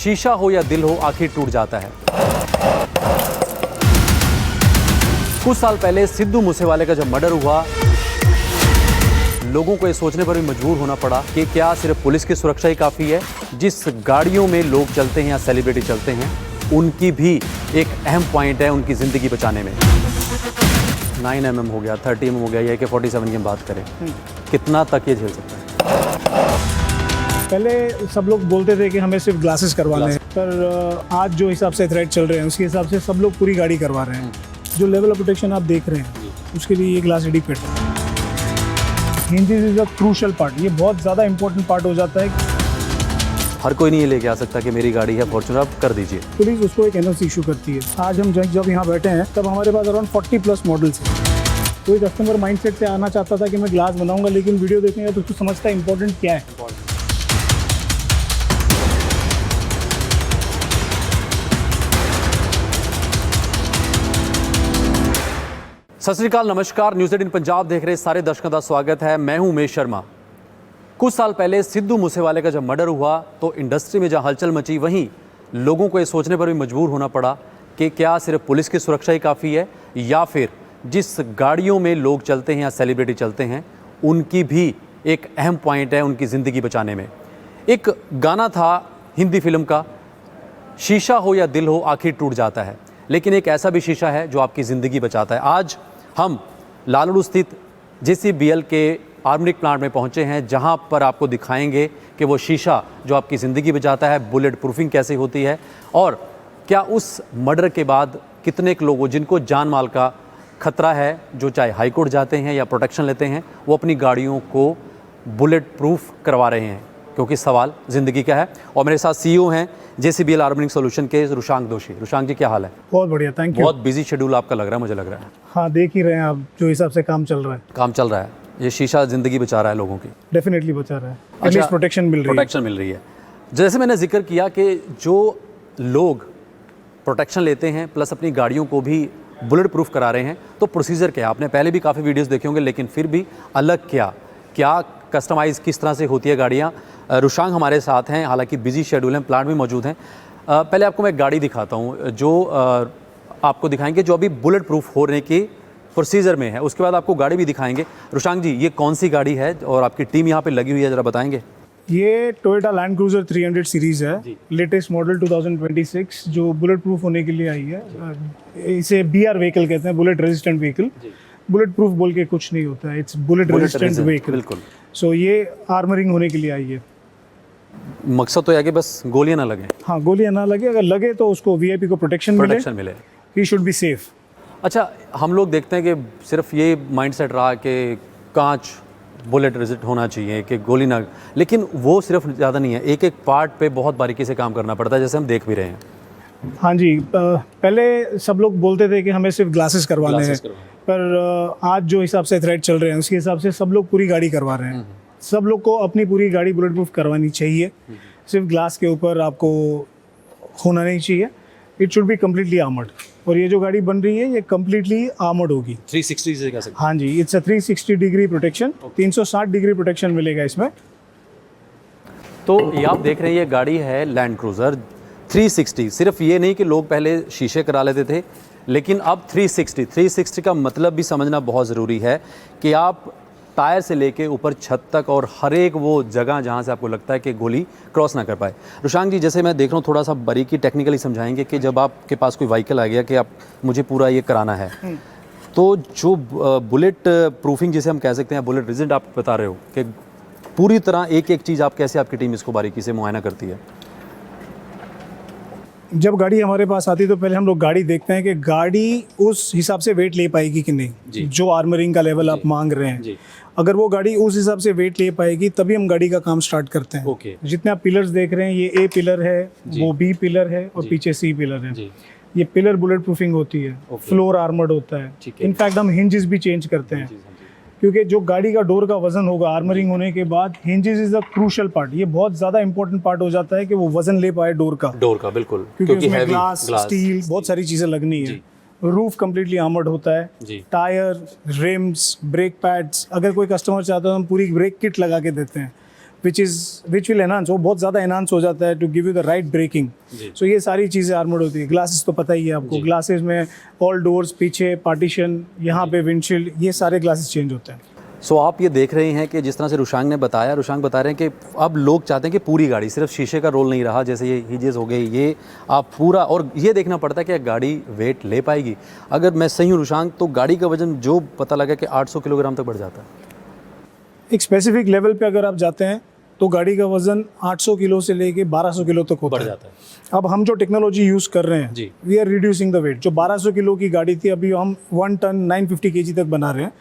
शीशा हो या दिल हो आखिर टूट जाता है। कुछ साल पहले सिद्धू मूसेवाले का जब मर्डर हुआ, लोगों को ये सोचने पर भी मजबूर होना पड़ा कि क्या सिर्फ पुलिस की सुरक्षा ही काफ़ी है। जिस गाड़ियों में लोग चलते हैं या सेलिब्रिटी चलते हैं, उनकी भी एक अहम पॉइंट है उनकी ज़िंदगी बचाने में। 9mm हो गया, 30mm हो गया, या AK-47 की हम बात करें, कितना तक ये झेल सकता है? पहले सब लोग बोलते थे कि हमें सिर्फ ग्लासेस करवाने हैं, पर आज जो हिसाब से थ्रेड चल रहे हैं उसके हिसाब से सब लोग पूरी गाड़ी करवा रहे हैं। जो लेवल ऑफ प्रोटेक्शन आप देख रहे हैं उसके लिए ये ग्लास एडिक्वेट है। Hinges is a crucial part, ये बहुत ज़्यादा इंपॉर्टेंट पार्ट हो जाता है। हर कोई नहीं ये लेके आ सकता कि मेरी गाड़ी है फॉर्च्यूनर, आप कर दीजिए। पुलिस उसको एक एनओसी इशू करती है। आज हम जब यहाँ बैठे हैं तब हमारे पास अराउंड 40+ मॉडल्स हैं। कोई कस्टमर माइंडसेट से आना चाहता था कि मैं ग्लास बनाऊंगा, लेकिन वीडियो देखेंगे तो उसको समझता है इंपॉर्टेंट क्या है। सत श्री अकाल, नमस्कार। न्यूज़ 18 पंजाब देख रहे सारे दर्शकों का स्वागत है। मैं हूं उमेश शर्मा। कुछ साल पहले सिद्धू मूसेवाले का जब मर्डर हुआ तो इंडस्ट्री में जहां हलचल मची, वहीं लोगों को ये सोचने पर भी मजबूर होना पड़ा कि क्या सिर्फ पुलिस की सुरक्षा ही काफ़ी है, या फिर जिस गाड़ियों में लोग चलते हैं या सेलिब्रिटी चलते हैं, उनकी भी एक अहम पॉइंट है उनकी ज़िंदगी बचाने में। एक गाना था हिंदी फिल्म का, शीशा हो या दिल हो आखिर टूट जाता है, लेकिन एक ऐसा भी शीशा है जो आपकी ज़िंदगी बचाता है। आज हम लालड़ू स्थित JCBL के आर्मरिक प्लांट में पहुंचे हैं, जहां पर आपको दिखाएंगे कि वो शीशा जो आपकी ज़िंदगी बचाता है, बुलेट प्रूफिंग कैसे होती है, और क्या उस मर्डर के बाद कितने लोगों जिनको जान माल का खतरा है, जो चाहे हाई कोर्ट जाते हैं या प्रोटेक्शन लेते हैं, वो अपनी गाड़ियों को बुलेट प्रूफ करवा रहे हैं, क्योंकि सवाल ज़िंदगी का है। और मेरे साथ CEO हैं JCBL आर्मरिंग सोल्यूशन के रुशांक दोषी। रुशांक जी, क्या हाल है? बहुत बढ़िया, थैंक यू। बहुत बिजी शेड्यूल आपका लग रहा है, मुझे लग रहा है। हाँ, देख ही रहे हैं आप जो हिसाब से काम चल रहा है। काम चल रहा है, ये शीशा ज़िंदगी बचा रहा है लोगों की। डेफिनेटली बचा रहा है। एटलीस्ट प्रोटेक्शन मिल रही है। जैसे मैंने जिक्र किया कि जो लोग प्रोटेक्शन लेते हैं प्लस अपनी गाड़ियों को भी बुलेट प्रूफ करा रहे हैं, तो प्रोसीजर क्या है? आपने पहले भी काफ़ी वीडियोस देखे होंगे, लेकिन फिर भी अलग क्या कस्टमाइज़ किस तरह से होती है गाड़ियाँ। रुशांक हमारे साथ हैं, हालांकि बिजी शेड्यूल हैं, प्लांट में मौजूद हैं। पहले आपको मैं गाड़ी दिखाता हूँ जो आपको दिखाएंगे, जो अभी बुलेट प्रूफ होने की प्रोसीजर में है। उसके बाद आपको गाड़ी भी दिखाएंगे। रुशांक जी, ये कौन सी गाड़ी है और आपकी टीम यहाँ पे लगी हुई है, ज़रा बताएंगे? ये टोयोटा लैंड क्रूजर 300 सीरीज़ है, लेटेस्ट मॉडल 2026, जो बुलेट प्रूफ होने के लिए आई है। इसे BR व्हीकल कहते हैं, bullet resistant vehicle. Bullet proof बोल के कुछ नहीं होता है, इट्स बुलेट रेजिस्टेंट व्हीकल। बिल्कुल। सो ये आर्मरिंग होने के लिए आई है। मकसद तो है कि बस गोलियां ना लगे। हाँ, गोलियां ना लगे, अगर लगे तो उसको VIP को प्रोटेक्शन मिले। He should be safe. अच्छा, हम लोग देखते हैं कि सिर्फ ये माइंडसेट रहा कि कांच बुलेट रेजिस्ट होना चाहिए, कि गोली ना, लेकिन वो सिर्फ ज़्यादा नहीं है, एक एक पार्ट पे बहुत बारीकी से काम करना पड़ता है, जैसे हम देख भी रहे हैं। हाँ जी, पहले सब लोग बोलते थे कि हमें सिर्फ ग्लासेस करवाने हैं, पर आज जो हिसाब से थ्रेड चल रहे हैं उसके हिसाब से सब लोग पूरी गाड़ी करवा रहे हैं। सब लोग को अपनी पूरी गाड़ी बुलेट प्रूफ करवानी चाहिए। सिर्फ ग्लास के ऊपर आपको होना नहीं चाहिए। It should be completely armoured. और ये जो गाड़ी बन रही है ये कम्प्लीटली आर्मर्ड होगी। 360 से कह सकते हैं। हाँ जी, it's a 360 degree protection. 360 degree protection मिलेगा इसमें। तो ये आप देख रहे हैं, ये गाड़ी है लैंड क्रूज़र 360। सिर्फ ये नहीं कि लोग पहले शीशे करा लेते थे, लेकिन अब 360 का मतलब भी समझना बहुत ज़रूरी है कि आप टायर से लेके ऊपर छत तक और हर एक वो जगह जहाँ से आपको लगता है कि गोली क्रॉस ना कर पाए। रुशांक जी, जैसे मैं देख रहा हूँ, थोड़ा सा बारीकी टेक्निकली समझाएंगे कि जब आपके पास कोई व्हीकल आ गया कि आप मुझे पूरा ये कराना है, तो जो बुलेट प्रूफिंग जिसे हम कह सकते हैं, बुलेट रेजिस्टेंट आप बता रहे हो कि पूरी तरह एक एक चीज़ आप कैसे, आपकी टीम इसको बारीकी से मुआयना करती है? जब गाड़ी हमारे पास आती है तो पहले हम लोग गाड़ी देखते हैं कि गाड़ी उस हिसाब से वेट ले पाएगी कि नहीं, जो आर्मरिंग का लेवल आप मांग रहे हैं। अगर वो गाड़ी उस हिसाब से वेट ले पाएगी तभी हम गाड़ी का काम स्टार्ट करते हैं। जितने आप पिलर्स देख रहे हैं, ये A पिलर है, वो B पिलर है और पीछे C पिलर है। ये पिलर बुलेट प्रूफिंग होती है, फ्लोर आर्मर्ड होता है। इनफैक्ट हम हिंजेस भी चेंज करते हैं, क्योंकि जो गाड़ी का डोर का वजन होगा आर्मरिंग होने के बाद, hinges is a crucial part. ये बहुत ज्यादा इंपॉर्टेंट पार्ट हो जाता है कि वो वजन ले पाए डोर का। बिल्कुल, क्योंकि उसमें ग्लास, स्टील, बहुत सारी चीजें लगनी है। रूफ कम्प्लीटली आर्मर्ड होता है। टायर, रिम्स, ब्रेक पैड्स, अगर कोई कस्टमर चाहता है तो हम पूरी ब्रेक किट लगा के देते हैं। विच विल एनहांस, वो बहुत ज़्यादा एनहांस हो जाता है to give you the right braking. So ये सारी चीज़ें आर्मर्ड होती है। ग्लासेस तो पता ही है आपको, ग्लासेस में ऑल डोर्स, पीछे पार्टीशन, यहाँ पे विंडशील्ड, ये सारे ग्लासेस चेंज होते हैं। सो आप ये देख रहे हैं कि जिस तरह से रुशांग ने बताया, रुशांग बता रहे हैं कि अब लोग चाहते हैं कि पूरी गाड़ी, सिर्फ शीशे का रोल नहीं रहा, जैसे ये हिजेस हो गए, ये आप पूरा, और ये देखना पड़ता है कि गाड़ी वेट ले पाएगी। अगर मैं सही हूँ रुशांग, तो गाड़ी का वजन जो पता लगा कि 800 किलोग्राम तक बढ़ जाता है। एक स्पेसिफिक लेवल पे अगर आप जाते हैं तो गाड़ी का वजन 800 किलो से लेके 1200 किलो तक होता बढ़ है। जाता है। अब हम जो टेक्नोलॉजी यूज़ कर रहे हैं, जी। We are reducing the weight. जो 1200 किलो की गाड़ी थी, अभी हम 1 टन 950 केजी तक बना रहे हैं,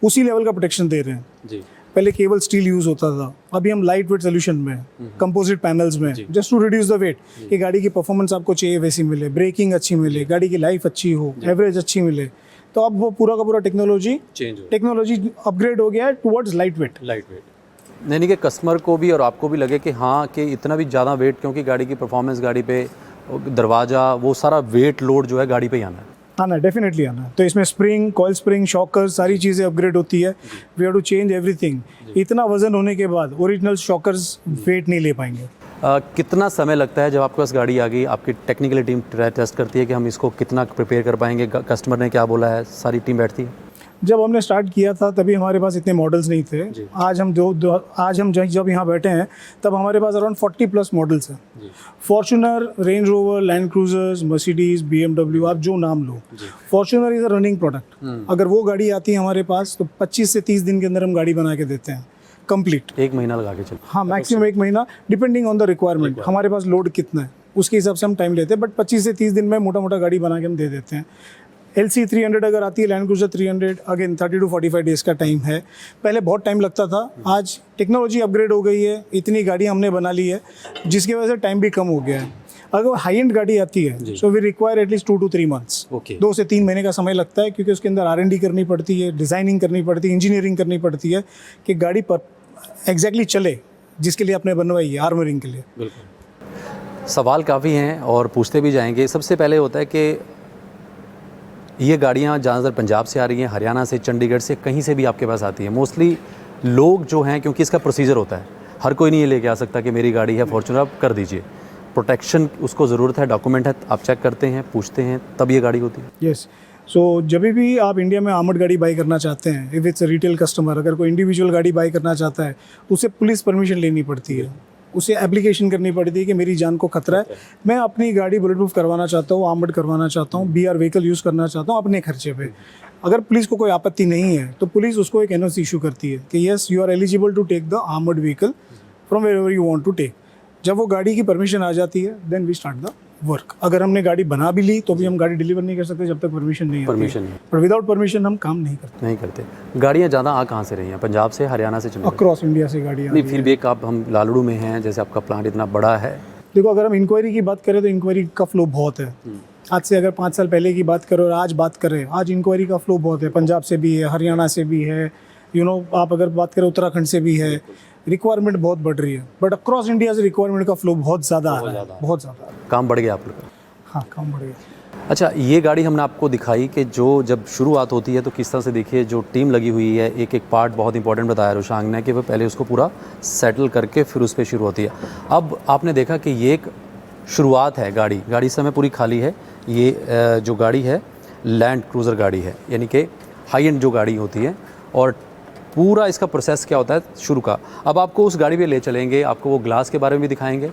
उसी लेवल का प्रोटेक्शन दे रहे हैं। जी। पहले केवल स्टील यूज़ होता था, अभी हम लाइट वेट सोल्यूशन में, कंपोजिट पैनल्स में, just to reduce the weight, कि गाड़ी की परफॉर्मेंस आपको चाहिए वैसी मिले, ब्रेकिंग अच्छी मिले, गाड़ी की लाइफ अच्छी हो, एवरेज अच्छी मिले। तो अब वो पूरा का पूरा टेक्नोलॉजी अपग्रेड हो गया है टुवर्ड्स लाइट वेट। यानी कि कस्टमर को भी और आपको भी लगे कि हाँ, कि इतना भी ज़्यादा वेट, क्योंकि गाड़ी की परफॉर्मेंस, गाड़ी पे दरवाज़ा, वो सारा वेट लोड जो है गाड़ी पे ही आना है। आना है, डेफिनेटली आना है। तो इसमें स्प्रिंग, कॉइल स्प्रिंग, शॉकर्स, सारी चीज़ें अपग्रेड होती है। We have to change everything. इतना वजन होने के बाद ओरिजिनल शॉकर्स वेट नहीं ले पाएंगे। कितना समय लगता है जब आपके पास गाड़ी आ गई, आपकी टेक्निकल टीम टेस्ट करती है कि हम इसको कितना प्रिपेयर कर पाएंगे, कस्टमर ने क्या बोला है, सारी टीम बैठती है? जब हमने स्टार्ट किया था तभी हमारे पास इतने मॉडल्स नहीं थे। आज हम जब यहाँ बैठे हैं तब हमारे पास अराउंड 40+ मॉडल्स हैं। Fortuner, Range Rover, Land Cruisers, Mercedes, BMW, आप जो नाम लो। Fortuner is a running product. अगर वो गाड़ी आती है हमारे पास तो 25 से 30 दिन के अंदर हम गाड़ी बना के देते हैं कंप्लीट। 1 महीना लगा के चलो। हाँ, मैक्सिमम 1 महीना, डिपेंडिंग ऑन द रिक्वायरमेंट। हमारे पास लोड कितना है उसके हिसाब से हम टाइम लेते हैं, बट 25 से 30 दिन में मोटा मोटा गाड़ी बना के हम दे देते हैं। LC 300 अगर आती है, land cruiser 300, again 30 to 45 days का टाइम है। पहले बहुत टाइम लगता था, आज टेक्नोलॉजी अपग्रेड हो गई है, इतनी गाड़ियाँ हमने बना ली है जिसकी वजह से टाइम भी कम हो गया है। अगर हाई एंड गाड़ी आती है so we require at least 2 to 3 months। 2 से 3 महीने का समय लगता है, क्योंकि उसके अंदर R&D करनी पड़ती है, डिज़ाइनिंग करनी पड़ती है, इंजीनियरिंग करनी पड़ती है कि गाड़ी पर एग्जैक्टली चले जिसके लिए आपने बनवाई है, आर्मरिंग के लिए। बिल्कुल। सवाल काफ़ी हैं और पूछते भी जाएंगे। सबसे पहले होता है कि ये गाड़ियाँ ज़्यादातर पंजाब से आ रही हैं, हरियाणा से, चंडीगढ़ से, कहीं से भी आपके पास आती हैं। मोस्टली लोग जो हैं, क्योंकि इसका प्रोसीजर होता है, हर कोई नहीं ये लेके आ सकता कि मेरी गाड़ी है फॉर्च्यूनर, आप कर दीजिए। प्रोटेक्शन उसको ज़रूरत है, डॉक्यूमेंट है, आप चेक करते हैं, पूछते हैं, तब ये गाड़ी होती है। यस। सो जब भी आप इंडिया में आर्मर्ड गाड़ी बाई करना चाहते हैं, इफ़ इट्स रिटेल कस्टमर, अगर कोई इंडिविजुअल गाड़ी बाई करना चाहता है, उसे पुलिस परमिशन लेनी पड़ती है, उसे एप्लीकेशन करनी पड़ती है कि मेरी जान को खतरा है, मैं अपनी गाड़ी बुलेट प्रूफ करवाना चाहता हूँ, आर्मर्ड करवाना चाहता हूँ, BR व्हीकल यूज़ करना चाहता हूँ अपने खर्चे पे। अगर पुलिस को कोई आपत्ति नहीं है तो पुलिस उसको एक NOC इशू करती है कि yes, you are eligible to take the armoured vehicle from wherever you want to take. जब वो गाड़ी की परमिशन आ जाती है, then we start the work. अगर हमने गाड़ी बना भी ली तो भी हम गाड़ी डिलीवर नहीं कर सकते जब तक परमिशन नहीं आती है। पर विदाउट परमिशन हम काम नहीं करते। गाड़ियाँ ज़्यादा आ कहाँ से रही हैं? पंजाब से, हरियाणा से, चंडीगढ़? अक्रॉस इंडिया से गाड़ियाँ। नहीं, फिर भी एक आप, हम लालड़ू में हैं, जैसे आपका प्लांट इतना बड़ा है। देखो, अगर हम इंक्वायरी की बात करें तो इंक्वायरी का फ्लो बहुत है। आज से अगर 5 साल पहले की बात करें और आज बात करें, आज इंक्वायरी का फ्लो बहुत है। पंजाब से भी है, हरियाणा से भी है, आप अगर बात करें उत्तराखंड से भी है। रिक्वायरमेंट बहुत बढ़ रही है, बट अक्रॉस इंडिया से रिक्वायरमेंट का फ्लो बहुत ज़्यादा आ रहा है, बहुत ज़्यादा। काम बढ़ गया आप लोग का? हाँ, काम बढ़ गया। अच्छा, ये गाड़ी हमने आपको दिखाई कि जो जब शुरुआत होती है तो किस तरह से, देखिए जो टीम लगी हुई है, एक एक पार्ट बहुत इंपॉर्टेंट बताया रुशांग ने कि वो पहले उसको पूरा सेटल करके फिर उस पर शुरू होती है। अब आपने देखा कि ये एक शुरुआत है, गाड़ी इस समय पूरी खाली है। ये जो गाड़ी है लैंड क्रूज़र गाड़ी है, यानी कि हाई एंड जो गाड़ी होती है, और पूरा इसका प्रोसेस क्या होता है शुरू का। अब आपको उस गाड़ी पे ले चलेंगे, आपको वो ग्लास के बारे में भी दिखाएंगे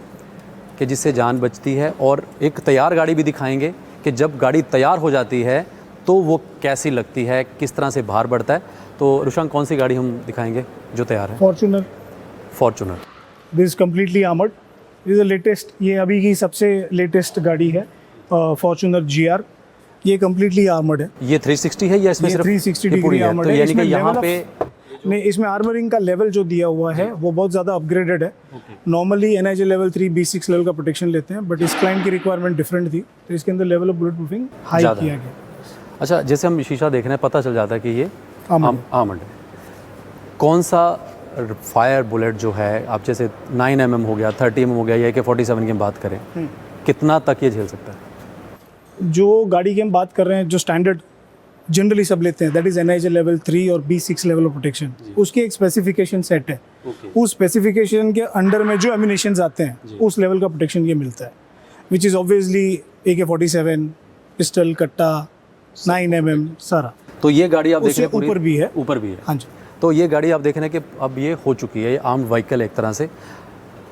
कि जिससे जान बचती है, और एक तैयार गाड़ी भी दिखाएंगे कि जब गाड़ी तैयार हो जाती है तो वो कैसी लगती है, किस तरह से बाहर बढ़ता है। तो रुशांग, कौन सी गाड़ी हम दिखाएंगे जो तैयार है? Fortuner. This is completely armoured. This is latest, ये अभी की सबसे लेटेस्ट गाड़ी है, फॉर्च्यूनर GR। ये कम्प्लीटली आर्मर्ड है। ये 360 है या इसमें सिर्फ 360 डिग्री आर्मर्ड है? यानी कि यहाँ पे नहीं, इसमें आर्मरिंग का लेवल जो दिया हुआ है वो बहुत ज़्यादा अपग्रेडेड है। Normally NIJ level 3 B6 level का प्रोटेक्शन लेते हैं, बट इस क्लाइंट की रिक्वायरमेंट डिफरेंट थी, तो इसके अंदर level of bullet proofing high किया गया। अच्छा, जैसे हम शीशा देख रहे हैं, पता चल जाता है कि ये आर्मर्ड है। कौन सा फायर बुलेट जो है, आप जैसे 9 mm हो गया, 30 mm हो गया, या AK-47 की हम बात करें, कितना तक ये झेल सकता है? जो गाड़ी की हम बात कर रहे हैं, जो स्टैंडर्ड जनरली सब लेते हैं, दैट इज NIJ लेवल 3 और B6 लेवल ऑफ प्रोटेक्शन, उसकी एक स्पेसिफिकेशन सेट है उस स्पेसिफिकेशन के अंडर में जो एमिनेशंस आते हैं उस लेवल का प्रोटेक्शन ये मिलता है, which is obviously AK-47 pistol, कट्टा, 9mm सारा। तो ये गाड़ी आप देख उससे रहे हैं ऊपर भी है। ऊपर भी है। हाँ जी। तो ये गाड़ी आप देख रहे हैं कि अब ये हो चुकी है, ये आर्म्ड व्हीकल एक तरह से।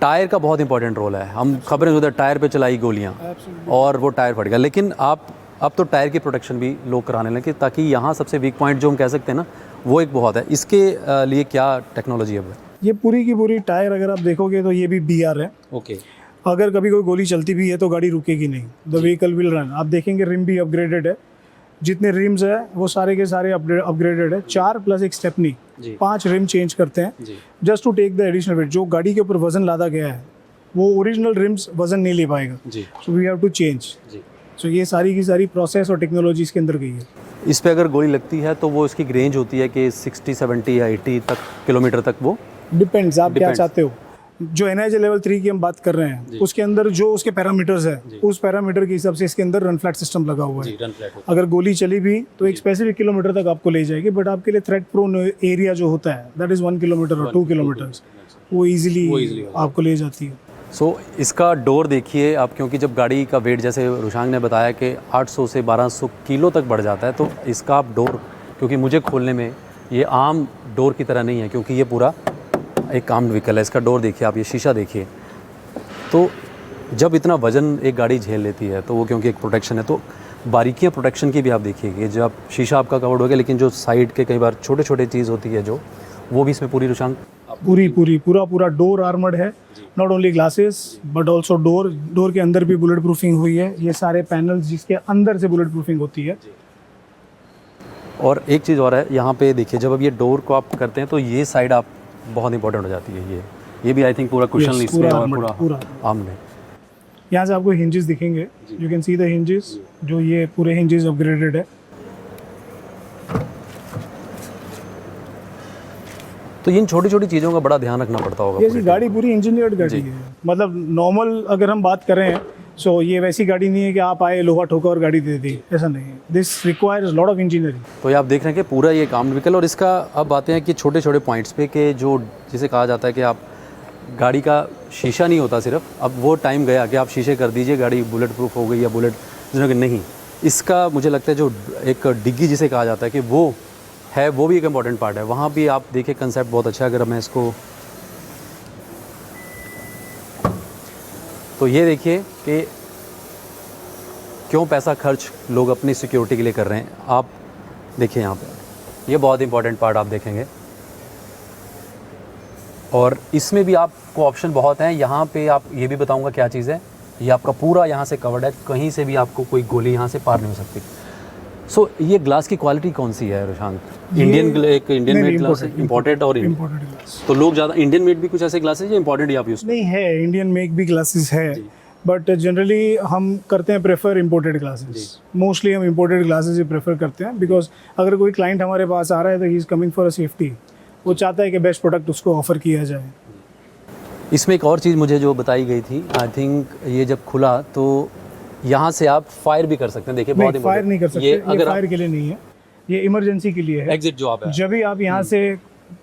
टायर का बहुत इंपॉर्टेंट रोल है। हम खबरें उधर टायर पे चलाई गोलियां और वो टायर फट गया, लेकिन आप अब तो टायर की प्रोटेक्शन भी लोग कराने लगे, ताकि यहाँ सबसे वीक पॉइंट जो हम कह सकते हैं ना, वो एक बहुत है। इसके लिए क्या टेक्नोलॉजी है? ये पूरी की पूरी टायर अगर आप देखोगे तो ये भी BR है। ओके। अगर कभी कोई गोली चलती भी है तो गाड़ी रुकेगी नहीं, द व्हीकल विल रन। आप देखेंगे रिम भी अपग्रेडेड है, जितने रिम्स है वो सारे के सारे अपग्रेडेड है। 4 + 1 स्टेपनी, 5 रिम चेंज करते हैं just to take the additional weight. जो गाड़ी के ऊपर वजन लादा गया है वो ओरिजिनल रिम्स वजन नहीं ले पाएगा, so we have to change. So ये सारी की सारी प्रोसेस और टेक्नोलॉजी इसके अंदर गई है। इस पे अगर गोली लगती है तो वो इसकी रेंज होती है कि 60, 70 या 80 किलोमीटर तक वो डिपेंड्स आप क्या चाहते हो। जो NIJ लेवल 3 की हम बात कर रहे हैं उसके अंदर जो उसके पैरामीटर्स है उस पैरामीटर के हिसाब से इसके अंदर रन फ्लैट सिस्टम लगा हुआ है। अगर गोली चली भी तो एक स्पेसिफिक किलोमीटर तक आपको ले जाएगी, बट आपके लिए थ्रेट प्रोन एरिया जो होता है दैट इज़ 1 किलोमीटर और 2 किलोमीटर, वो इजीली आपको ले जाती है। सो इसका डोर देखिए आप, क्योंकि जब गाड़ी का वेट जैसे रुशांग ने बताया कि 800 से 1200 किलो तक बढ़ जाता है, तो इसका आप डोर, क्योंकि मुझे खोलने में ये आम डोर की तरह नहीं है, क्योंकि ये पूरा एक आर्म्ड व्हीकल है। इसका डोर देखिए आप, ये शीशा देखिए। तो जब इतना वज़न एक गाड़ी झेल लेती है तो वो, क्योंकि एक प्रोटेक्शन है, तो बारीकियाँ प्रोटेक्शन की भी आप देखिए। जब शीशा आपका कवर्ड हो गया, लेकिन जो साइड के कई बार छोटे छोटे चीज़ होती है जो, वो भी इसमें पूरी रुशांग पूरा डोर आर्मर्ड है। Not only glasses but also door के अंदर भी बुलेट प्रूफिंग हुई है। ये सारे पैनल्स जिसके अंदर से बुलेट प्रूफिंग होती है। और एक चीज़ और है, यहाँ पे देखिए, जब अब ये डोर को आप करते हैं तो ये साइड आप बहुत इंपॉर्टेंट हो जाती है। ये भी आई थिंक पूरा कुशन इसमें और पूरा आर्म्ड है। यहाँ से आपको हिंजेस दिखेंगे, you can see the hinges, जो ये पूरे हिंजेस अपग्रेडेड है। तो इन छोटी छोटी चीज़ों का बड़ा ध्यान रखना पड़ता होगा। ये गाड़ी पूरी इंजीनियर्ड गाड़ी है। मतलब नॉर्मल अगर हम बात करें सो ये वैसी गाड़ी नहीं है कि आप आए लोहा ठोका और गाड़ी दे दी, ऐसा नहीं है। This requires lot of engineering. तो ये आप देख रहे हैं कि पूरा ये आर्म्ड व्हीकल, और इसका अब आते हैं कि छोटे छोटे पॉइंट्स पे, कि जो जिसे कहा जाता है कि आप गाड़ी का शीशा नहीं होता सिर्फ, अब वो टाइम गया कि आप शीशे कर दीजिए गाड़ी बुलेट प्रूफ हो गई या बुलेट नहीं। इसका मुझे लगता है जो एक डिग्गी जिसे कहा जाता है कि वो है, वो भी एक इम्पॉर्टेंट पार्ट है। वहाँ भी आप देखिए कंसेप्ट बहुत अच्छा है। अगर मैं इसको, तो ये देखिए कि क्यों पैसा खर्च लोग अपनी सिक्योरिटी के लिए कर रहे हैं। आप देखिए यहाँ पे ये बहुत इंपॉर्टेंट पार्ट आप देखेंगे, और इसमें भी आपको ऑप्शन बहुत हैं। यहाँ पे आप, ये भी बताऊँगा क्या चीज़ है, ये आपका पूरा यहाँ से कवर्ड है, कहीं से भी आपको कोई गोली यहाँ से पार नहीं हो सकती। सो ये ग्लास की क्वालिटी कौन सी है रुशांक? इंडियन मेड ग्लास है, इम्पोर्टेड और इम्पोर्टेड ग्लास। तो लोग ज़्यादा इंडियन मेड भी कुछ ऐसे ग्लासेस या इम्पोर्टेड ही आप यूज़? नहीं है, इंडियन मेक भी ग्लासेस है, बट जनरली हम करते हैं प्रेफर इम्पोर्टेड ग्लासेस। मोस्टली हम इम्पोर्टेड ग्लासेस ही प्रेफर करते हैं, बिकॉज अगर कोई क्लाइंट हमारे पास आ रहा है तो he is coming for a safety. वो चाहता है कि बेस्ट प्रोडक्ट उसको ऑफर किया जाए। इसमें एक और चीज़ मुझे जो बताई गई थी, आई थिंक ये जब खुला तो यहाँ से आप फायर भी कर सकते हैं। देखिए बहुत फायर नहीं कर सकते, ये फायर के लिए नहीं है, ये इमरजेंसी के लिए है। एग्जिट जो आप है, जब भी आप यहाँ से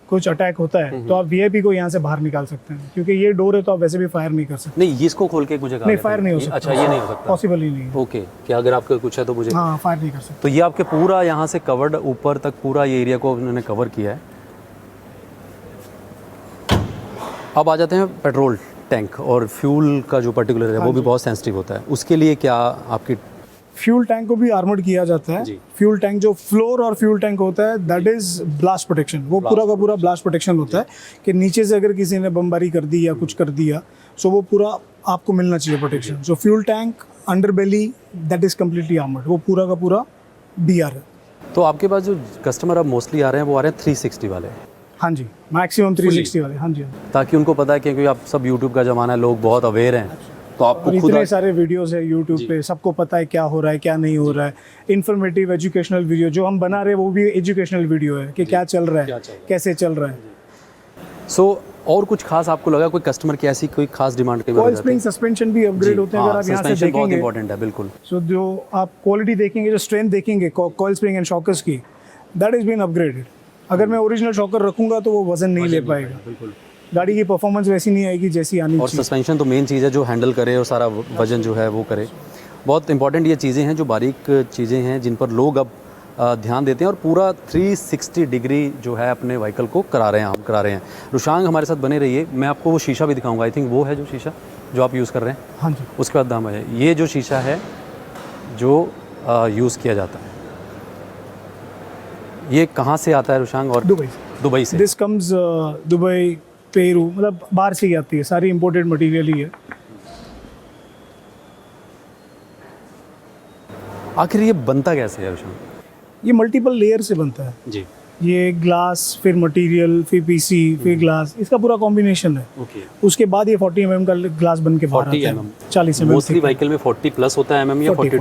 कुछ अटैक होता है तो आप VIP को यहाँ से बाहर निकाल सकते हैं, क्योंकि ये डोर है तो आप वैसे भी फायर नहीं कर सकते। नहीं, इसको खोल के मुझे नहीं, फायर नहीं हो सकता। अच्छा, ये नहीं हो सकता, पॉसिबल ही नहीं है। ओके, कि अगर आपका कुछ है तो मुझे, हाँ, फायर नहीं कर सकते। तो ये आपके पूरा यहाँ से कवर्ड, ऊपर तक पूरा ये एरिया को उन्होंने कवर किया है। अब आ जाते हैं पेट्रोल टैंक और फ्यूल का जो पर्टिकुलर है, वो भी बहुत सेंसिटिव होता है। उसके लिए क्या आपकी? फ्यूल टैंक को भी आर्मर्ड किया जाता है। फ्यूल टैंक जो फ्लोर और फ्यूल टैंक होता है दैट इज ब्लास्ट प्रोटेक्शन। वो पूरा का पूरा ब्लास्ट प्रोटेक्शन होता है कि नीचे से अगर किसी ने बमबारी कर दी या कुछ कर दिया, सो वो पूरा आपको मिलना चाहिए protection. So fuel tank, under belly, that is completely armoured. वो पूरा का पूरा BR है। तो आपके पास जो कस्टमर अब मोस्टली आ रहे हैं वो आ रहे हैं 360 वाले? हाँ जी, मैक्सिमम 360 वाले। हाँ जी, ताकि उनको पता है, क्योंकि आप सब यूट्यूब का ज़माना है, लोग बहुत अवेयर हैं, तो आपको खुद इतने सारे वीडियोस है यूट्यूब पे, सबको पता है क्या हो रहा है क्या नहीं हो रहा है। इन्फॉर्मेटिव एजुकेशनल वीडियो जो हम बना रहे हैं वो भी एजुकेशनल वीडियो है कि क्या चल रहा है, कैसे चल रहा है। सो और कुछ खास आपको लगा, कोई कस्टमर की ऐसी कोई खास डिमांड के कॉइल स्प्रिंग सस्पेंशन भी अपग्रेड होते हैं, अगर आप यहाँ से देखेंगे बहुत इंपॉर्टेंट है। बिल्कुल। सो जो आप क्वालिटी देखेंगे, जो स्ट्रेंथ देखेंगे कॉइल स्प्रिंग एंड शॉकर्स की, दैट इज बीन अपग्रेडेड। अगर मैं ओरिजिनल शॉकर रखूंगा तो वो वजन नहीं ले पाएगा। गाड़ी की परफॉर्मेंस वैसी नहीं आएगी जैसी आनी और चाहिए। सस्पेंशन तो मेन चीज़ है जो हैंडल करे और सारा वजन जो है वो करे। बहुत इंपॉर्टेंट ये चीज़ें हैं जो बारीक चीज़ें हैं जिन पर लोग अब ध्यान देते हैं और पूरा 360 डिग्री जो है अपने व्हीकल को करा रहे हैं, हम करा रहे हैं। रुशांग हमारे साथ बने रहिए, मैं आपको वो शीशा भी दिखाऊंगा। आई थिंक वो है जो शीशा जो आप यूज़ कर रहे हैं। हाँ जी, उसके बाद दाम है ये जो शीशा है जो यूज़ किया जाता है, ये कहाँ से आता है रुशांग? और दुबई। दुबई से। दिस कम्स दुबई, पेरू, मतलब बाहर से ही आती है, सारी इंपोर्टेड मटेरियल ही है। आखिर ये बनता कैसे है रुशांग? ये मल्टीपल लेयर से बनता है। जी, ये ग्लास, फिर मटेरियल, फिर पीसी, फिर ग्लास, इसका पूरा कॉम्बिनेशन है। ओके। उसके बाद ये 40 mm का ग्लास बन के बाहर 40 आता है। mm 40 mm मोस्टली व्हीकल में 40 प्लस होता है mm या 42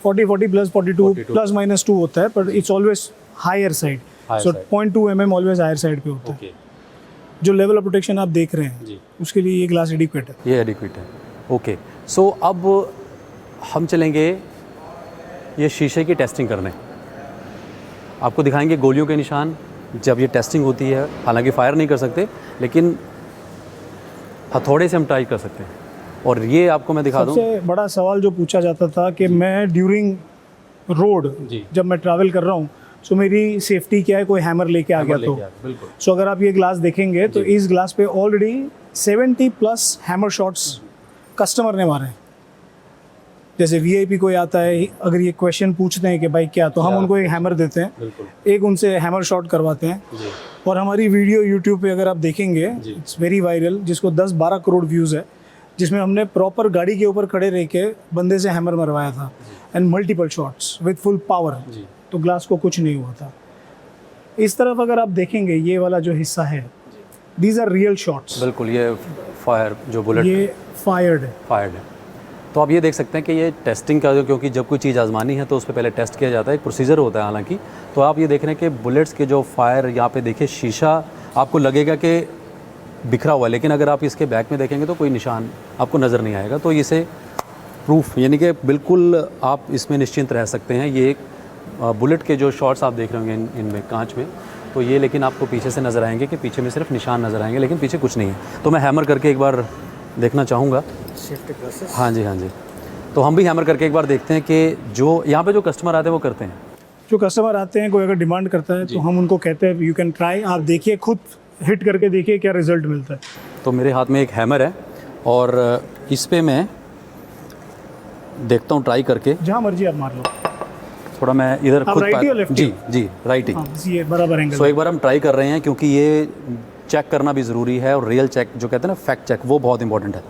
40 40 प्लस 42 प्लस माइनस 2 होता है, पर it's always higher side. Higher so side. 0.2 mm always higher side पे होता है। ओके जो लेवल ऑफ प्रोटेक्शन आप देख रहे हैं जी, उसके लिए ये ग्लास एडिक्वेट है। ये एडिक्वेट है। ओके, सो अब हम चलेंगे ये शीशे की टेस्टिंग करने। आपको दिखाएंगे गोलियों के निशान जब ये टेस्टिंग होती है। हालांकि फायर नहीं कर सकते लेकिन हथौड़े से हम ट्राई कर सकते हैं। और ये आपको मैं दिखा दूं। सबसे बड़ा सवाल जो पूछा जाता था कि मैं ड्यूरिंग रोड जी। जब मैं ट्रैवल कर रहा हूँ सो मेरी सेफ्टी क्या है, कोई हैमर लेके आ गया तो। बिल्कुल। सो अगर आप ये ग्लास देखेंगे तो इस ग्लास पे already 70 plus hammer shots customer ने मारे हैं। जैसे वीआईपी कोई आता है, अगर ये क्वेश्चन पूछते हैं कि भाई क्या, तो हम उनको एक हैमर देते हैं, बिल्कुल एक उनसे हैमर शॉट करवाते हैं। जी, और हमारी वीडियो यूट्यूब पे अगर आप देखेंगे, इट्स वेरी वायरल, जिसको 10-12 करोड़ व्यूज़ है, जिसमें हमने प्रॉपर गाड़ी के ऊपर खड़े रह के बंदे से हैमर मरवाया था and multiple shots with full power, जी। तो ग्लास को कुछ नहीं हुआ था। इस तरफ अगर आप देखेंगे ये वाला जो हिस्सा है, दीज आर रियल शॉट्स। बिल्कुल, ये फायर जो बुलेट ये फायर्ड है। फायर्ड है। तो आप ये देख सकते हैं कि ये टेस्टिंग का क्योंकि जब कोई चीज़ आजमानी है तो उस पर पहले टेस्ट किया जाता है, एक प्रोसीजर होता है हालांकि। तो आप ये देख रहे हैं कि बुलेट्स के जो फायर, यहाँ पे देखिए शीशा आपको लगेगा कि बिखरा हुआ है, लेकिन अगर आप इसके बैक में देखेंगे तो कोई निशान आपको नज़र नहीं आएगा। तो इसे प्रूफ यानी कि बिल्कुल आप इसमें निश्चिंत रह सकते हैं। ये एक बुलेट के जो शॉट्स आप देख रहे होंगे इनमें कांच में, तो ये लेकिन आपको पीछे से नज़र आएंगे कि पीछे में सिर्फ निशान नज़र आएंगे लेकिन पीछे कुछ नहीं है। तो मैं हैमर करके एक बार देखना चाहूँगा। हाँ जी, हाँ जी। तो हम भी हैमर करके एक बार देखते हैं कि जो यहाँ पे जो कस्टमर आते हैं वो करते हैं। जो कस्टमर आते हैं, कोई अगर डिमांड करता है तो हम उनको कहते हैं यू कैन ट्राई, आप देखिए, खुद हिट करके देखिए क्या रिजल्ट मिलता है। तो मेरे हाथ में एक हैमर है और इस पे मैं देखता हूँ ट्राई करके। जहाँ मर्जी आप मार लो। थोड़ा मैं इधर आप खुद right ही हो, left ही जी हो? जी, राइट ही। हाँ, ये बराबर एंगल। सो एक बार हम ट्राई कर रहे हैं क्योंकि ये चेक करना भी ज़रूरी है और रियल चेक जो कहते हैं ना, फैक्ट चेक, वो बहुत इंपॉर्टेंट है।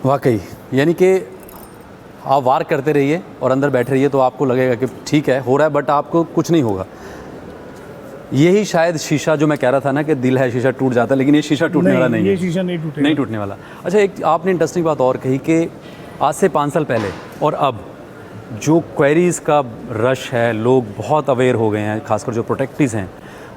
वाकई यानी कि आप वार करते रहिए और अंदर बैठे रहिए तो आपको लगेगा कि ठीक है हो रहा है, बट आपको कुछ नहीं होगा। यही शायद शीशा जो मैं कह रहा था ना कि दिल है शीशा टूट जाता है, लेकिन ये शीशा टूटने वाला नहीं ये है। शीशा नहीं टूटेगा। नहीं टूटने वाला। अच्छा, एक आपने इंटरेस्टिंग बात और कही कि आज से 5 साल पहले और अब जो क्वेरीज़ का रश है, लोग बहुत अवेयर हो गए हैं, खासकर जो प्रोटेक्टिव्स हैं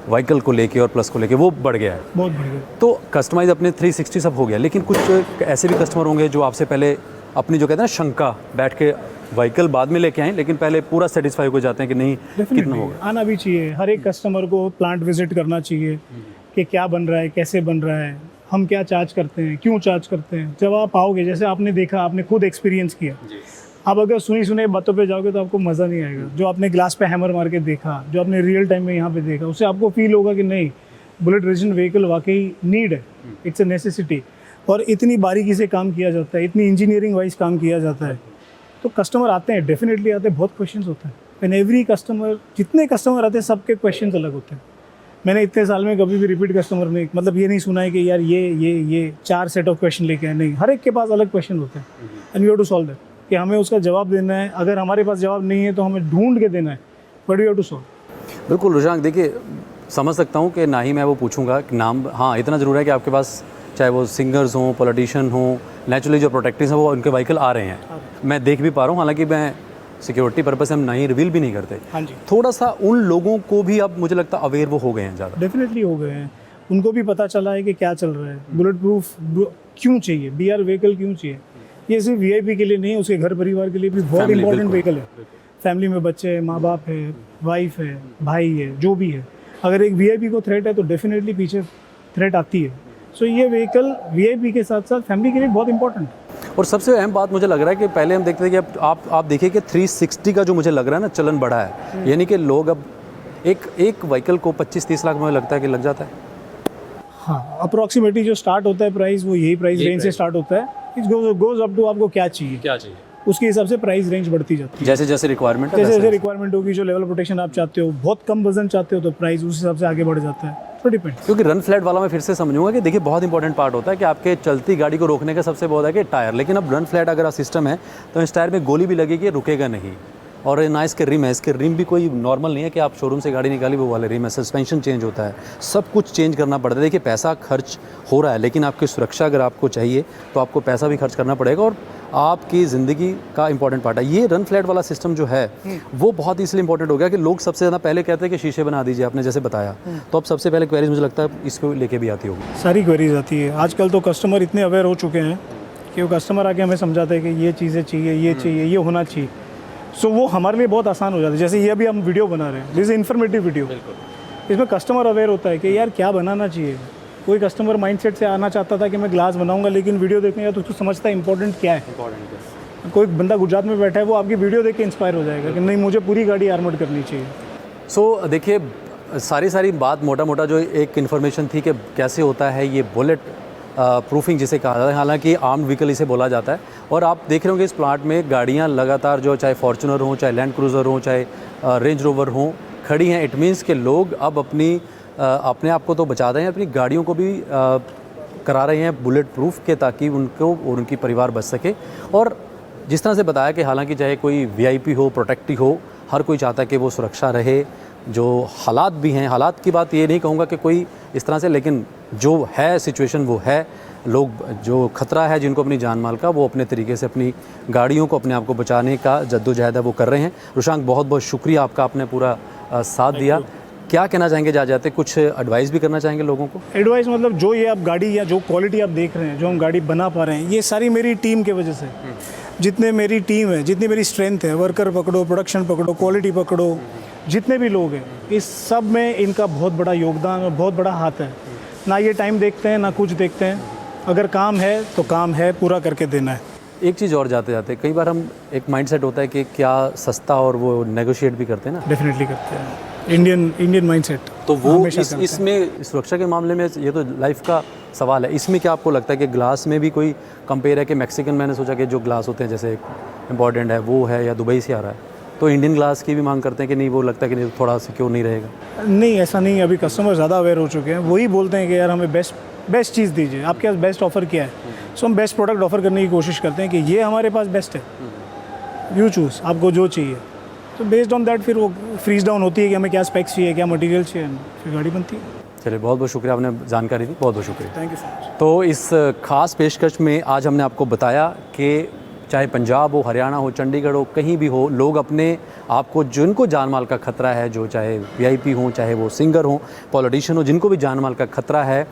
व्हीकल को लेके और प्लस को लेके, वो बढ़ गया है। बहुत बढ़िया। तो कस्टमाइज अपने 360 सब हो गया, लेकिन कुछ ऐसे भी कस्टमर होंगे जो आपसे पहले अपनी जो कहते हैं ना शंका, बैठ के व्हीकल बाद में लेके आएँ लेकिन पहले पूरा सेटिस्फाई हो जाते हैं कि नहीं कितना डेफिनेटली होगा। आना भी चाहिए। हर एक कस्टमर को प्लांट विजिट करना चाहिए कि क्या बन रहा है, कैसे बन रहा है, हम क्या चार्ज करते हैं, क्यों चार्ज करते हैं। जब आप आओगे, जैसे आपने देखा, आपने खुद एक्सपीरियंस किया, आप अगर सुनी सुने बातों पे जाओगे तो आपको मज़ा नहीं आएगा। जो आपने ग्लास पे हैमर मार के देखा, जो आपने रियल टाइम में यहाँ पे देखा, उससे आपको फील होगा कि नहीं, बुलेट रेजिस्टेंट व्हीकल वाकई नीड है, इट्स अ नेसेसिटी। और इतनी बारीकी से काम किया जाता है, इतनी इंजीनियरिंग वाइज काम किया जाता है, तो कस्टमर आते हैं, डेफिनेटली आते हैं, बहुत क्वेश्चंस होते हैं। एंड एवरी कस्टमर, जितने कस्टमर आते हैं सबके क्वेश्चंस अलग होते हैं। मैंने इतने साल में कभी भी रिपीट कस्टमर नहीं, मतलब ये नहीं सुना है कि यार ये 4 सेट ऑफ क्वेश्चन लेके आए, नहीं, हर एक के पास अलग क्वेश्चन होते हैं and you have to solve that, कि हमें उसका जवाब देना है। अगर हमारे पास जवाब नहीं है तो हमें ढूंढ के देना है, but you have to solve. बिल्कुल रुशांक, देखिए समझ सकता हूँ कि ना ही मैं वो पूछूंगा कि नाम, हाँ इतना ज़रूर है कि आपके पास चाहे वो सिंगर्स हों, पॉलिटिशियन हों, नेचुरली जो प्रोटेक्टिव्स हैं वो उनके व्हीकल आ रहे हैं, मैं देख भी पा रहा हूँ। हालांकि मैं सिक्योरिटी पर्पस से हम ना ही रिवील भी नहीं करते। हाँ जी, थोड़ा सा उन लोगों को भी अब मुझे लगता है अवेयर वो हो गए हैं ज़्यादा। डेफिनेटली हो गए हैं। उनको भी पता चला है कि क्या चल रहा है, बुलेट प्रूफ क्यों चाहिए, BR व्हीकल क्यों चाहिए। ये सिर्फ VIP के लिए नहीं, उसके घर परिवार के लिए भी बहुत इंपॉर्टेंट व्हीकल है। फैमिली में बच्चे हैं, माँ बाप है, वाइफ है, भाई है, जो भी है, अगर एक VIP को थ्रेट है तो डेफिनेटली पीछे थ्रेट आती है। सो ये व्हीकल VIP के साथ साथ फैमिली के लिए बहुत इंपॉर्टेंट है। और सबसे अहम बात मुझे लग रहा है कि पहले हम देखते थे कि अब आप देखिए कि 360 का जो मुझे लग रहा है ना चलन बढ़ा है, यानी कि लोग अब एक व्हीकल को 25-30 लाख में लगता है कि लग जाता है। हाँ, अप्रोक्सीमेटली जो स्टार्ट होता है प्राइस, वो यही प्राइस रेंज से स्टार्ट होता है। इट गोज अप टू आपको क्या चाहिए, उसके हिसाब से प्राइस रेंज बढ़ती जाती है। जैसे जैसे रिक्वायरमेंट है, जैसे जैसे रिक्वायरमेंट होगी, जो लेवल प्रोटेक्शन आप चाहते हो, बहुत कम वजन चाहते हो तो प्राइस उस हिसाब से आगे बढ़ जाता है। तो डिपेंड। क्योंकि रन फ्लैट वाला मैं फिर से समझूंगा कि देखिए बहुत इंपॉर्टेंट पार्ट होता है कि आपके चलती गाड़ी को रोकने का सबसे बहुत है कि टायर, लेकिन अब रन फ्लैट अगर सिस्टम है तो इस टायर में गोली भी लगेगी, रुकेगा नहीं। और ना इसके रिम है, इसके रिम भी कोई नॉर्मल नहीं है कि आप शोरूम से गाड़ी निकाली वो वाले रिम है, सस्पेंशन चेंज होता है, सब कुछ चेंज करना पड़ता है। देखिए पैसा खर्च हो रहा है, लेकिन आपकी सुरक्षा अगर आपको चाहिए तो आपको पैसा भी खर्च करना पड़ेगा और आपकी ज़िंदगी का इंपॉर्टेंट पार्ट है। ये रन फ्लैट वाला सिस्टम जो है वो बहुत इसलिए इंपॉर्टेंट हो गया कि लोग सबसे ज़्यादा पहले कहते हैं कि शीशे बना दीजिए, आपने जैसे बताया, तो अब सबसे पहले क्वेरीज मुझे लगता है इसको लेके भी आती होगी। सारी क्वेरीज आती है। आजकल तो कस्टमर इतने अवेयर हो चुके हैं कि वो कस्टमर आके हमें समझाते हैं कि ये चीज़ें चाहिए, ये चाहिए, ये होना चाहिए। सो वो हमारे लिए बहुत आसान हो जाता है। जैसे ये अभी हम वीडियो बना रहे हैं, दिस इज इन्फॉर्मेटिव वीडियो, इसमें कस्टमर अवेयर होता है कि यार क्या बनाना चाहिए। कोई कस्टमर माइंडसेट से आना चाहता था कि मैं ग्लास बनाऊंगा, लेकिन वीडियो देखने का तो उसको समझता है इंपॉर्टेंट क्या है। कोई बंदा गुजरात में बैठा है, वो आपकी वीडियो देख के इंस्पायर हो जाएगा कि नहीं, मुझे पूरी गाड़ी आर्मर्ड करनी चाहिए। सो देखिए सारी बात मोटा जो एक इन्फॉर्मेशन थी कि कैसे होता है ये बुलेट प्रूफिंग जिसे कहा जाता है, हालांकि आर्म्ड व्हीकल इसे बोला जाता है। और आप देख रहे होंगे इस प्लांट में गाड़ियां लगातार जो चाहे फॉर्च्यूनर हो, चाहे लैंड क्रूज़र हो, चाहे रेंज रोवर हो, खड़ी हैं। इट मीन्स कि लोग अब अपने आप को तो बचा रहे हैं, अपनी गाड़ियों को भी करा रहे हैं बुलेट प्रूफ के, ताकि उनको और उनकी परिवार बच सके। और जिस तरह से बताया कि हालांकि चाहे कोई VIP हो, प्रोटेक्टी हो, हर कोई चाहता है कि वो सुरक्षा रहे। जो हालात भी हैं, हालात की बात ये नहीं कहूँगा कि कोई इस तरह से, लेकिन जो है सिचुएशन वो है। लोग जो खतरा है जिनको अपनी जान माल का, वो अपने तरीके से अपनी गाड़ियों को, अपने आप को बचाने का जद्दोजहद है वो कर रहे हैं। रुशांक, बहुत बहुत शुक्रिया आपका, आपने पूरा साथ दिया। क्या कहना चाहेंगे जाते कुछ एडवाइस भी करना चाहेंगे लोगों को? एडवाइस मतलब जो ये आप गाड़ी या जो क्वालिटी आप देख रहे हैं, जो हम गाड़ी बना पा रहे हैं, ये सारी मेरी टीम के वजह से। जितने मेरी टीम है, जितनी मेरी स्ट्रेंथ है, वर्कर पकड़ो, प्रोडक्शन पकड़ो, क्वालिटी पकड़ो, जितने भी लोग हैं, इस सब में इनका बहुत बड़ा योगदान और बहुत बड़ा हाथ है। ना ये टाइम देखते हैं, ना कुछ देखते हैं। अगर काम है तो काम है, पूरा करके देना है। एक चीज़ और जाते कई बार हम एक माइंडसेट होता है कि क्या सस्ता, और वो नेगोशिएट भी करते हैं ना। डेफिनेटली करते हैं, इंडियन माइंडसेट। तो वो इसमें सुरक्षा के मामले में ये तो लाइफ का सवाल है। इसमें क्या आपको लगता है कि ग्लास में भी कोई कंपेयर है कि मैक्सिकन, मैंने सोचा कि जो ग्लास होते हैं जैसे इम्पॉर्टेंट है वो है, या दुबई से आ रहा है, तो इंडियन ग्लास की भी मांग करते हैं कि नहीं, वो लगता है कि नहीं थोड़ा सिक्योर नहीं रहेगा? नहीं, ऐसा नहीं। अभी कस्टमर ज़्यादा अवेयर हो चुके हैं, वही बोलते हैं कि यार हमें बेस्ट चीज़ दीजिए, आपके पास बेस्ट ऑफ़र क्या है। सो हम बेस्ट प्रोडक्ट ऑफ़र करने की कोशिश करते हैं कि ये हमारे पास बेस्ट है, यू चूज़, आपको जो चाहिए। तो बेस्ड ऑन दैट फिर वो फ्रीज डाउन होती है कि हमें क्या स्पेक्स चाहिए, क्या मटेरियल चाहिए, फिर गाड़ी बनती है। चलिए, बहुत बहुत शुक्रिया, आपने जानकारी दी, बहुत बहुत शुक्रिया। Thank you so much. तो इस खास पेशकश में आज हमने आपको बताया कि चाहे पंजाब हो, हरियाणा हो, चंडीगढ़ हो, कहीं भी हो, लोग अपने आप को, जिनको जान माल का खतरा है, जो चाहे VIP हो, चाहे वो सिंगर हो, पॉलिटिशियन हो, जिनको भी जान माल का खतरा है,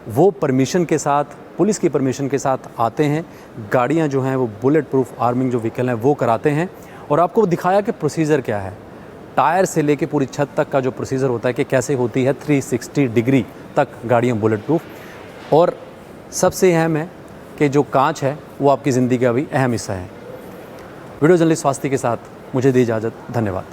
वो परमिशन के साथ, पुलिस की परमिशन के साथ आते हैं। गाड़ियाँ जो हैं वो बुलेट प्रूफ आर्मिंग जो व्हीकल हैं वो कराते हैं, और आपको दिखाया कि प्रोसीजर क्या है, टायर से लेके पूरी छत तक का जो प्रोसीजर होता है कि कैसे होती है 360 डिग्री तक गाड़ियाँ बुलेट प्रूफ। और सबसे अहम है कि जो कांच है वो आपकी ज़िंदगी का भी अहम हिस्सा है। वीडियो जर्नलिस्ट स्वास्थ्य के साथ मुझे दी इजाज़त, धन्यवाद।